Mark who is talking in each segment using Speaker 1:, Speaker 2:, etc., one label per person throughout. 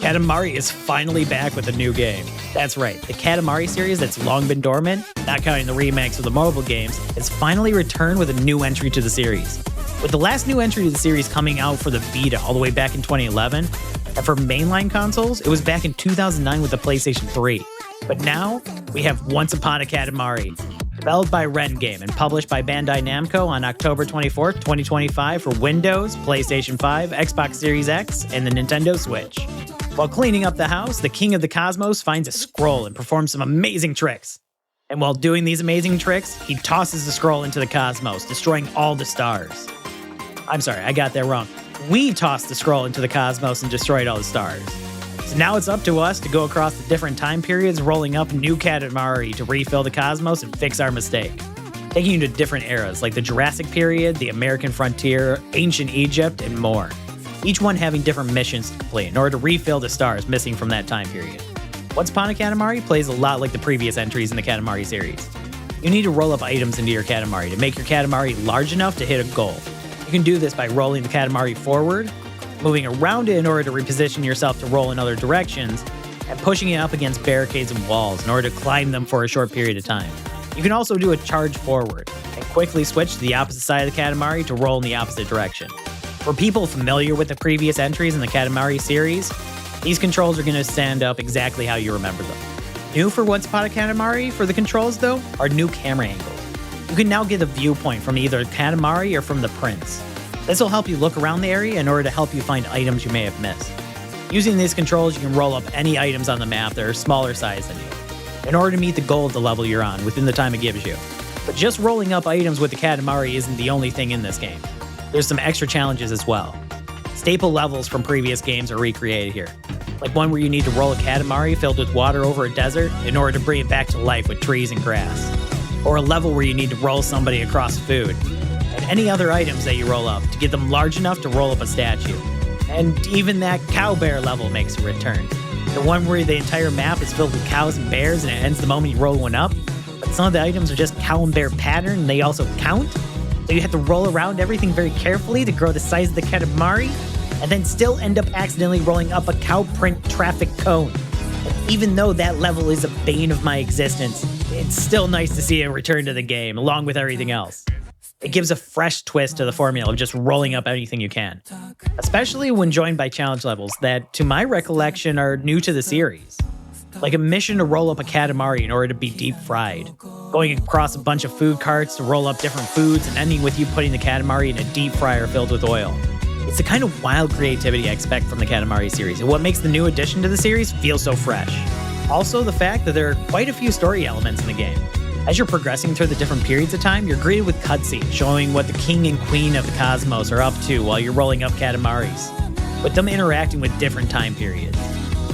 Speaker 1: Katamari is finally back with a new game. That's right, the Katamari series that's long been dormant, not counting the remakes of the mobile games, has finally returned with a new entry to the series. With the last new entry to the series coming out for the Vita all the way back in 2011, and for mainline consoles, it was back in 2009 with the PlayStation 3. But now, we have Once Upon a Katamari, developed by Ren Game and published by Bandai Namco on October 24th, 2025 for Windows, PlayStation 5, Xbox Series X, and the Nintendo Switch. While cleaning up the house, the King of the Cosmos finds a scroll and performs some amazing tricks. And while doing these amazing tricks, he tosses the scroll into the cosmos, destroying all the stars. I'm sorry, I got that wrong. We tossed the scroll into the cosmos and destroyed all the stars. So now it's up to us to go across the different time periods, rolling up new Katamari to refill the cosmos and fix our mistake. Taking you to different eras like the Jurassic period, the American frontier, ancient Egypt, and more. Each one having different missions to complete in order to refill the stars missing from that time period. Once Upon a Katamari plays a lot like the previous entries in the Katamari series. You need to roll up items into your Katamari to make your Katamari large enough to hit a goal. You can do this by rolling the Katamari forward, moving around it in order to reposition yourself to roll in other directions, and pushing it up against barricades and walls in order to climb them for a short period of time. You can also do a charge forward and quickly switch to the opposite side of the Katamari to roll in the opposite direction. For people familiar with the previous entries in the Katamari series, these controls are going to stand up exactly how you remember them. New for Once Upon a Katamari for the controls, though, are new camera angles. You can now get a viewpoint from either Katamari or from the Prince. This will help you look around the area in order to help you find items you may have missed. Using these controls, you can roll up any items on the map that are smaller size than you, in order to meet the goal of the level you're on within the time it gives you. But just rolling up items with the Katamari isn't the only thing in this game. There's some extra challenges as well. Staple levels from previous games are recreated here, like one where you need to roll a Katamari filled with water over a desert in order to bring it back to life with trees and grass, or a level where you need to roll somebody across food, and any other items that you roll up to get them large enough to roll up a statue. And even that cow bear level makes a return. The one where the entire map is filled with cows and bears and it ends the moment you roll one up, but some of the items are just cow and bear pattern and they also count. So you have to roll around everything very carefully to grow the size of the Katamari, and then still end up accidentally rolling up a cow print traffic cone. And even though that level is a bane of my existence, it's still nice to see it return to the game, along with everything else. It gives a fresh twist to the formula of just rolling up anything you can, especially when joined by challenge levels that, to my recollection, are new to the series. Like a mission to roll up a Katamari in order to be deep fried, going across a bunch of food carts to roll up different foods, and ending with you putting the Katamari in a deep fryer filled with oil. It's the kind of wild creativity I expect from the Katamari series, and what makes the new addition to the series feel so fresh. Also, the fact that there are quite a few story elements in the game. As you're progressing through the different periods of time, you're greeted with cutscenes showing what the king and queen of the cosmos are up to while you're rolling up Katamaris, with them interacting with different time periods.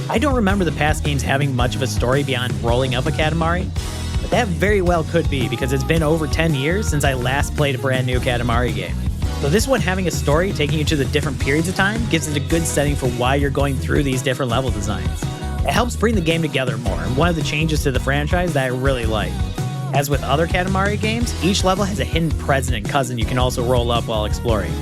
Speaker 1: I don't remember the past games having much of a story beyond rolling up a Katamari, but that very well could be because it's been over 10 years since I last played a brand new Katamari game. So this one having a story taking you to the different periods of time gives it a good setting for why you're going through these different level designs. It helps bring the game together more, and one of the changes to the franchise that I really like. As with other Katamari games, each level has a hidden present and cousin you can also roll up while exploring.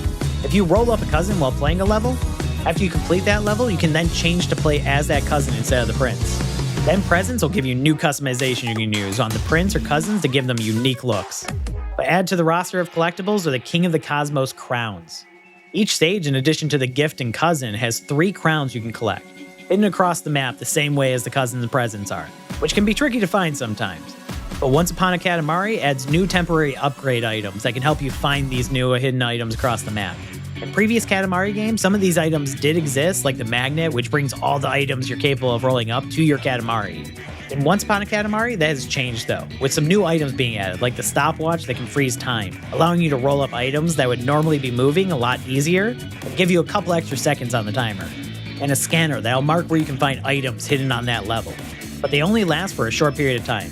Speaker 1: If you roll up a cousin while playing a level, after you complete that level, you can then change to play as that cousin instead of the prince. Then presents will give you new customization you can use on the prince or cousins to give them unique looks. But add to the roster of collectibles are the King of the Cosmos crowns. Each stage, in addition to the gift and cousin, has 3 crowns you can collect, hidden across the map the same way as the cousins and presents are, which can be tricky to find sometimes. But Once Upon a Katamari adds new temporary upgrade items that can help you find these new hidden items across the map. In previous Katamari games, some of these items did exist, like the magnet, which brings all the items you're capable of rolling up to your Katamari. In Once Upon a Katamari, that has changed though, with some new items being added, like the stopwatch that can freeze time, allowing you to roll up items that would normally be moving a lot easier, and give you a couple extra seconds on the timer. And a scanner that'll mark where you can find items hidden on that level. But they only last for a short period of time,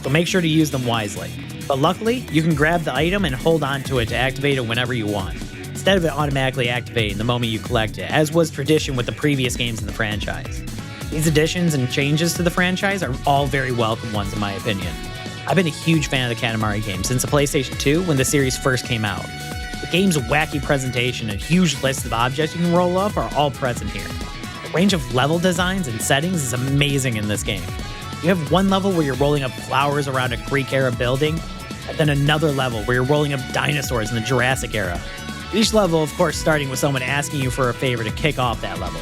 Speaker 1: so make sure to use them wisely. But luckily, you can grab the item and hold on to it to activate it whenever you want, instead of it automatically activating the moment you collect it, as was tradition with the previous games in the franchise. These additions and changes to the franchise are all very welcome ones in my opinion. I've been a huge fan of the Katamari games since the PlayStation 2 when the series first came out. The game's wacky presentation and huge list of objects you can roll up are all present here. The range of level designs and settings is amazing in this game. You have one level where you're rolling up flowers around a Greek-era building, and then another level where you're rolling up dinosaurs in the Jurassic era. Each level, of course, starting with someone asking you for a favor to kick off that level,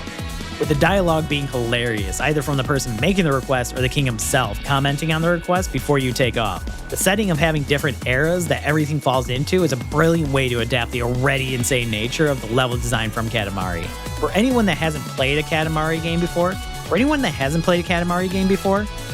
Speaker 1: with the dialogue being hilarious, either from the person making the request or the king himself commenting on the request before you take off. The setting of having different eras that everything falls into is a brilliant way to adapt the already insane nature of the level design from Katamari. For anyone that hasn't played a Katamari game before,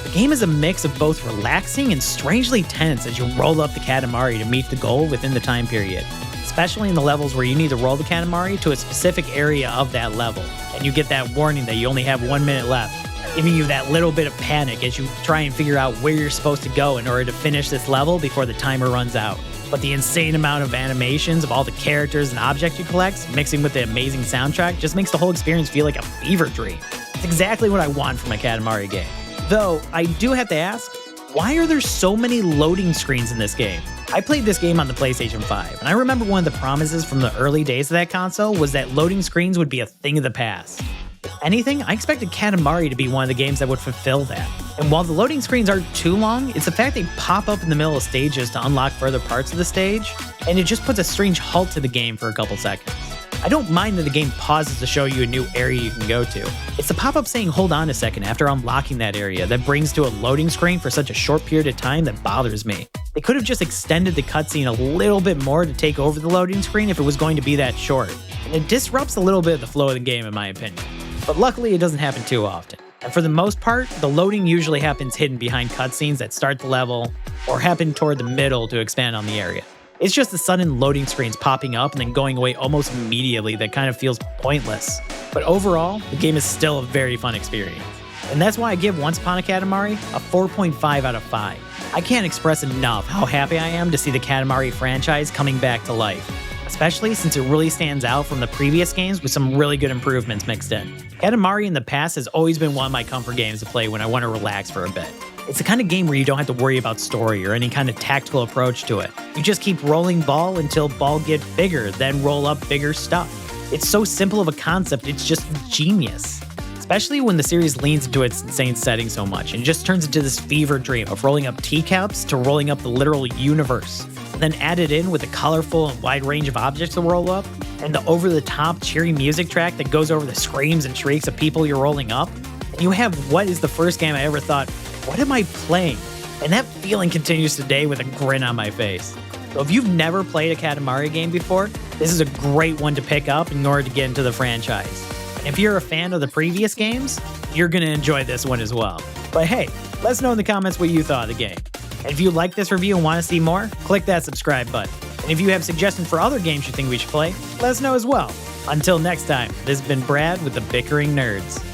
Speaker 1: the game is a mix of both relaxing and strangely tense as you roll up the Katamari to meet the goal within the time period, especially in the levels where you need to roll the Katamari to a specific area of that level, and you get that warning that you only have 1 minute left, giving you that little bit of panic as you try and figure out where you're supposed to go in order to finish this level before the timer runs out. But the insane amount of animations of all the characters and objects you collect, mixing with the amazing soundtrack, just makes the whole experience feel like a fever dream. It's exactly what I want from a Katamari game. Though, I do have to ask, why are there so many loading screens in this game? I played this game on the PlayStation 5, and I remember one of the promises from the early days of that console was that loading screens would be a thing of the past. If anything, I expected Katamari to be one of the games that would fulfill that. And while the loading screens aren't too long, it's the fact they pop up in the middle of stages to unlock further parts of the stage, and it just puts a strange halt to the game for a couple seconds. I don't mind that the game pauses to show you a new area you can go to. It's the pop-up saying hold on a second after unlocking that area that brings to a loading screen for such a short period of time that bothers me. They could have just extended the cutscene a little bit more to take over the loading screen if it was going to be that short. And it disrupts a little bit of the flow of the game in my opinion. But luckily it doesn't happen too often. And for the most part, the loading usually happens hidden behind cutscenes that start the level or happen toward the middle to expand on the area. It's just the sudden loading screens popping up and then going away almost immediately that kind of feels pointless. But overall, the game is still a very fun experience. And that's why I give Once Upon a Katamari a 4.5 out of 5. I can't express enough how happy I am to see the Katamari franchise coming back to life, especially since it really stands out from the previous games with some really good improvements mixed in. Katamari in the past has always been one of my comfort games to play when I want to relax for a bit. It's the kind of game where you don't have to worry about story or any kind of tactical approach to it. You just keep rolling ball until ball get bigger, then roll up bigger stuff. It's so simple of a concept, it's just genius. Especially when the series leans into its insane setting so much and just turns into this fever dream of rolling up teacups to rolling up the literal universe. And then added in with a colorful and wide range of objects to roll up, and the over-the-top cheery music track that goes over the screams and shrieks of people you're rolling up. And you have what is the first game I ever thought, what am I playing? And that feeling continues today with a grin on my face. So if you've never played a Katamari game before, this is a great one to pick up in order to get into the franchise. And if you're a fan of the previous games, you're going to enjoy this one as well. But hey, let us know in the comments what you thought of the game. And if you like this review and want to see more, click that subscribe button. And if you have suggestions for other games you think we should play, let us know as well. Until next time, this has been Brad with the Bickering Nerds.